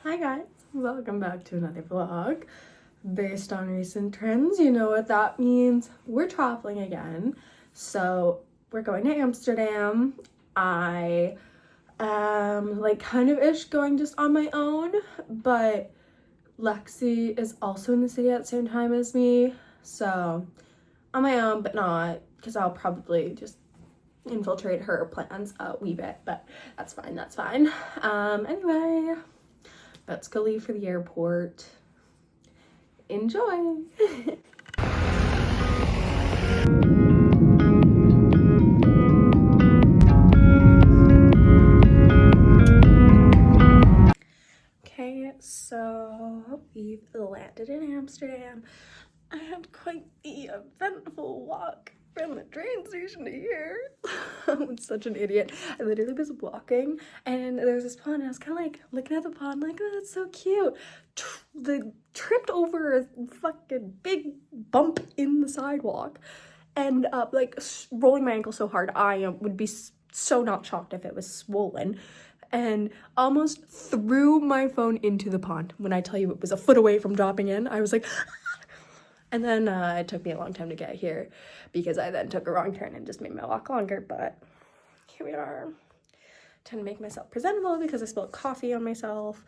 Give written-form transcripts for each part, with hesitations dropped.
Hi guys, welcome back to another vlog. Based on recent trends, you know what that means. We're traveling again. So we're going to Amsterdam. I am like kind of ish going just on my own, but Lexi is also in the city at the same time as me. So on my own, but not, because I'll probably just infiltrate her plans a wee bit, but that's fine, that's fine. Anyway, let's go leave for the airport. Enjoy. Okay, so we've landed in Amsterdam. I had quite the eventful walk from the train station to here. I'm such an idiot. I literally was walking and there was this pond and I was kind of like looking at the pond like, oh, that's so cute. Tripped over a fucking big bump in the sidewalk and like rolling my ankle so hard I would be so not shocked if it was swollen, and almost threw my phone into the pond. When I tell you it was a foot away from dropping in, I was like and then it took me a long time to get here because I then took a wrong turn and just made my walk longer, but here we are. Trying to make myself presentable because I spilled coffee on myself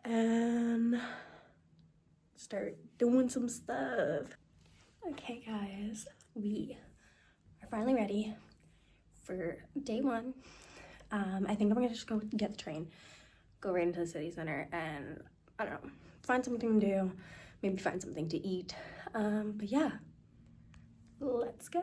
and start doing some stuff. Okay guys, we are finally ready for day one. I think I'm gonna just go get the train, go right into the city center, and I don't know, find something to do, maybe find something to eat. But yeah, let's go.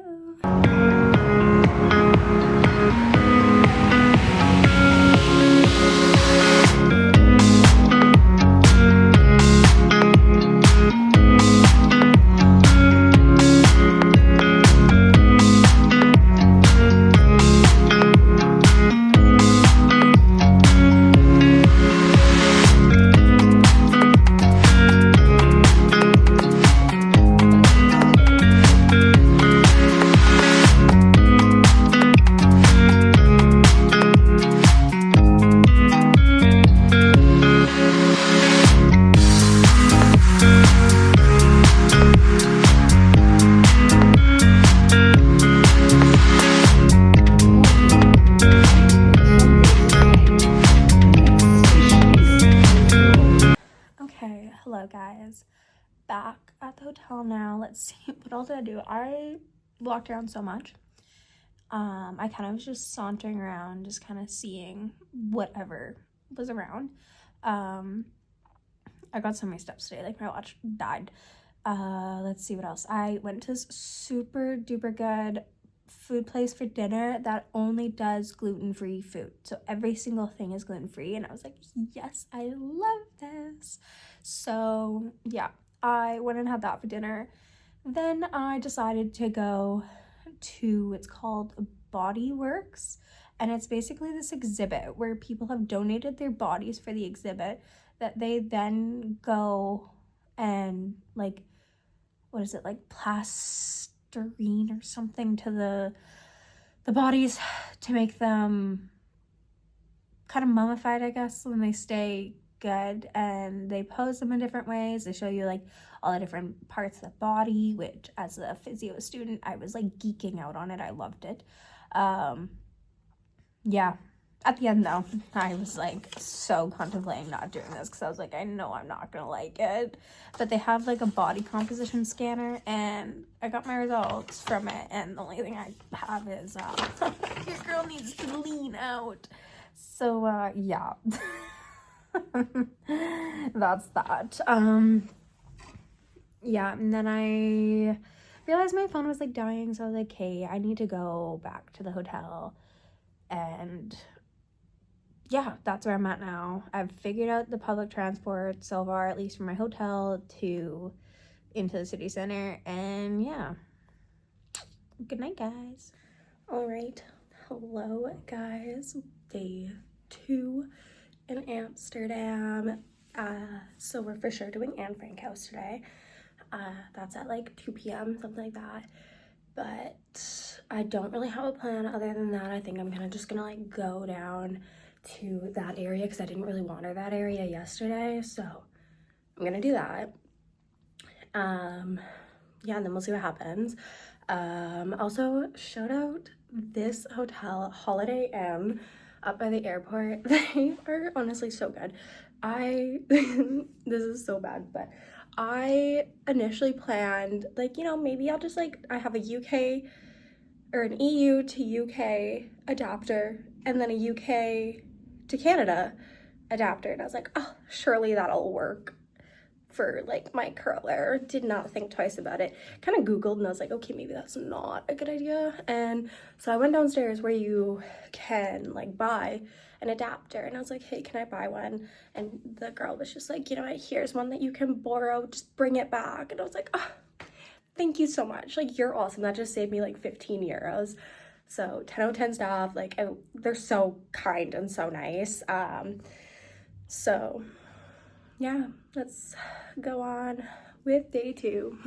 Hello guys, back at the hotel now. Let's see, what else did I do? I walked around so much. I kind of was just sauntering around, just kind of seeing whatever was around. I got so many steps today, like my watch died. Let's see what else. I went to this super duper good food place for dinner that only does gluten-free food, so every single thing is gluten-free, and I was like, yes, I love this. So yeah, I went and had that for dinner. Then I decided to go to, it's called Body Works, and it's basically this exhibit where people have donated their bodies for the exhibit that they then go and like, what is it, like plasterine or something to the bodies to make them kind of mummified, I guess, so then they stay good, and they pose them in different ways. They show you like all the different parts of the body, which as a physio student I was like geeking out on it. I loved it. Yeah, at the end though, I was like so contemplating not doing this because I was like, I know I'm not gonna like it, but they have like a body composition scanner and I got my results from it, and the only thing I have is your girl needs to lean out. So yeah. That's that. Yeah, and then I realized my phone was like dying, so I was like, hey, I need to go back to the hotel. And yeah, that's where I'm at now. I've figured out the public transport so far, at least from my hotel to into the city center, and yeah. Good night, guys. All right, hello guys, day 2 in Amsterdam. So we're for sure doing Anne Frank House today. That's at like 2 p.m, something like that. But I don't really have a plan other than that. I think I'm just gonna like go down to that area because I didn't really wander that area yesterday, so I'm gonna do that. Yeah, and then we'll see what happens. Also, shout out this hotel, Holiday Inn, up by the airport. They are honestly so good. This is so bad, but I initially planned, like, you know, maybe I'll just, like, I have a UK or an EU to UK adapter and then a UK to Canada adapter. And I was like, oh, surely that'll work for like my curler. Did not think twice about it. Kind of Googled and I was like, okay, maybe that's not a good idea. And so I went downstairs where you can like buy an adapter and I was like, hey, can I buy one? And the girl was just like, you know what, here's one that you can borrow, just bring it back. And I was like, oh, thank you so much. Like, you're awesome. That just saved me like 15 euros. So 10 out of 10 staff, like they're so kind and so nice. So yeah, let's go on with day 2.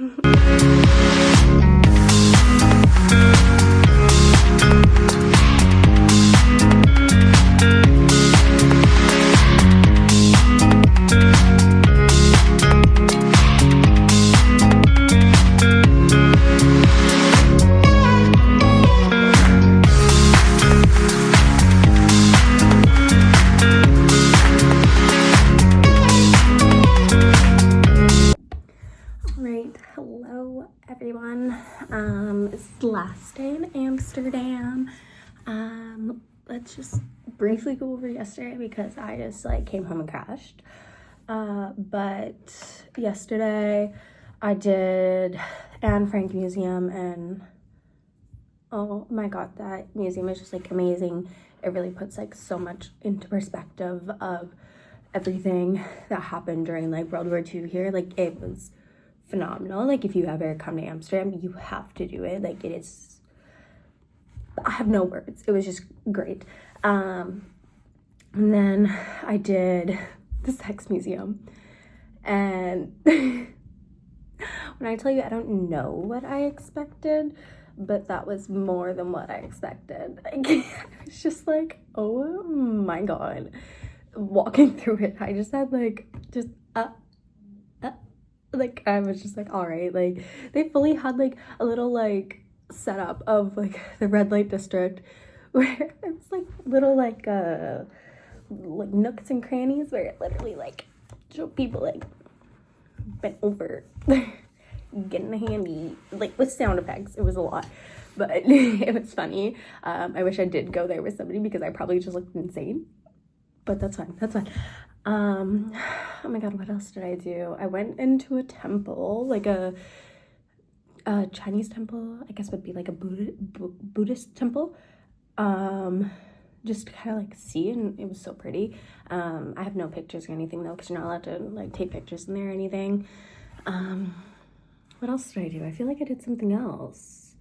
Hello everyone. It's the last day in Amsterdam. Let's just briefly go over yesterday because I just like came home and crashed. But yesterday I did Anne Frank Museum and oh my god, that museum is just like amazing. It really puts like so much into perspective of everything that happened during like World War II here. Like it was phenomenal. Like if you ever come to Amsterdam, you have to do it. Like it is, I have no words. It was just great. And then I did the sex museum, and when I tell you I don't know what I expected, but that was more than what I expected. Like I was just like, oh my god, walking through it, I just had like just like I was just like, all right. Like they fully had like a little like setup of like the red light district where it was like little like nooks and crannies where it literally like showed people like bent over getting a handy, like with sound effects. It was a lot, but it was funny. I wish I did go there with somebody because I probably just looked insane, but that's fine. Oh my god, what else did I do? I went into a temple, like a Chinese temple, I guess would be like a Buddhist temple, just to kind of like see, and it was so pretty. I have no pictures or anything though, because you're not allowed to like take pictures in there or anything. What else did I do? I feel like I did something else.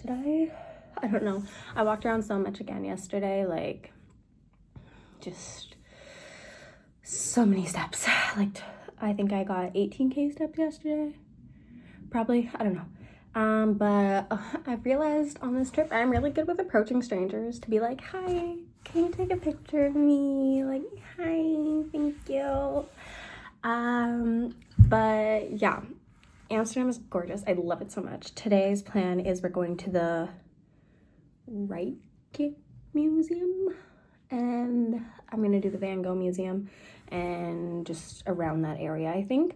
Did I? I don't know. I walked around so much again yesterday, like just so many steps. Like I think I got 18k steps yesterday, probably. I don't know. But I've realized on this trip I'm really good with approaching strangers to be like, hi, can you take a picture of me? Like, hi, thank you. But yeah, Amsterdam is gorgeous. I love it so much. Today's plan is we're going to the Rijke Museum, and I'm gonna do the Van Gogh Museum and just around that area, I think.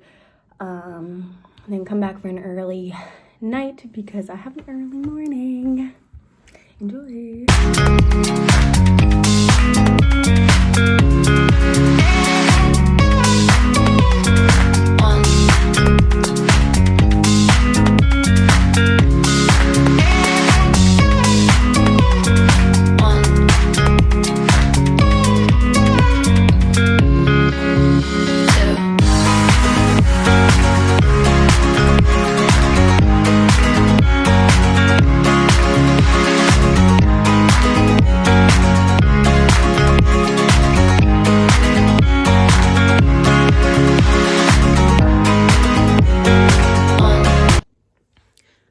And then come back for an early night because I have an early morning. Enjoy.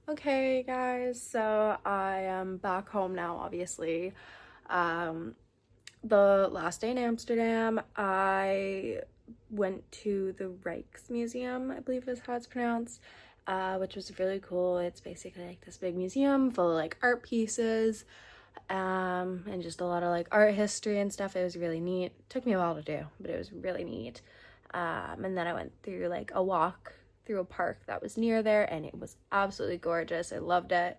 Okay guys, so I am back home now, obviously. the last day in Amsterdam, I went to the Rijksmuseum, I believe is how it's pronounced, which was really cool. It's basically like this big museum full of like art pieces, and just a lot of like art history and stuff. It was really neat. It took me a while to do, but it was really neat. And then I went through like a walk through a park that was near there, and it was absolutely gorgeous. I loved it.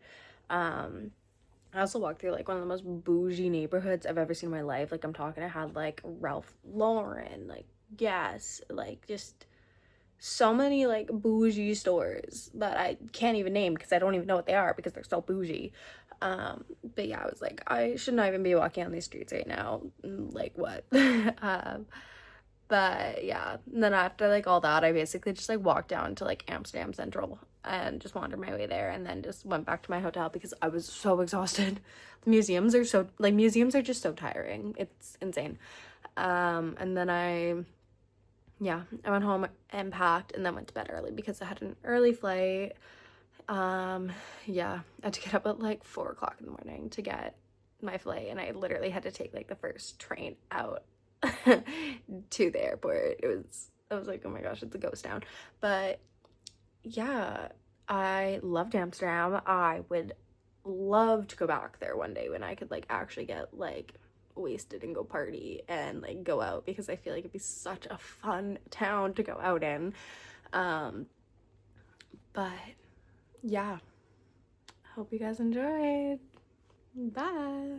I also walked through like one of the most bougie neighborhoods I've ever seen in my life. Like, I'm talking, I had like Ralph Lauren, like Guess, like just so many like bougie stores that I can't even name because I don't even know what they are because they're so bougie. But yeah, I was like, I should not even be walking on these streets right now. Like, what? But yeah, and then after like all that, I basically just like walked down to like Amsterdam Central and just wandered my way there, and then just went back to my hotel because I was so exhausted. The museums are so like museums are just so tiring. It's insane. And then I went home and packed and then went to bed early because I had an early flight. Yeah, I had to get up at like 4 o'clock in the morning to get my flight, and I literally had to take like the first train out to the airport. I was like, oh my gosh, it's a ghost town. But yeah, I loved Amsterdam. I would love to go back there one day when I could like actually get like wasted and go party and like go out, because I feel like it'd be such a fun town to go out in. But yeah, hope you guys enjoyed. Bye.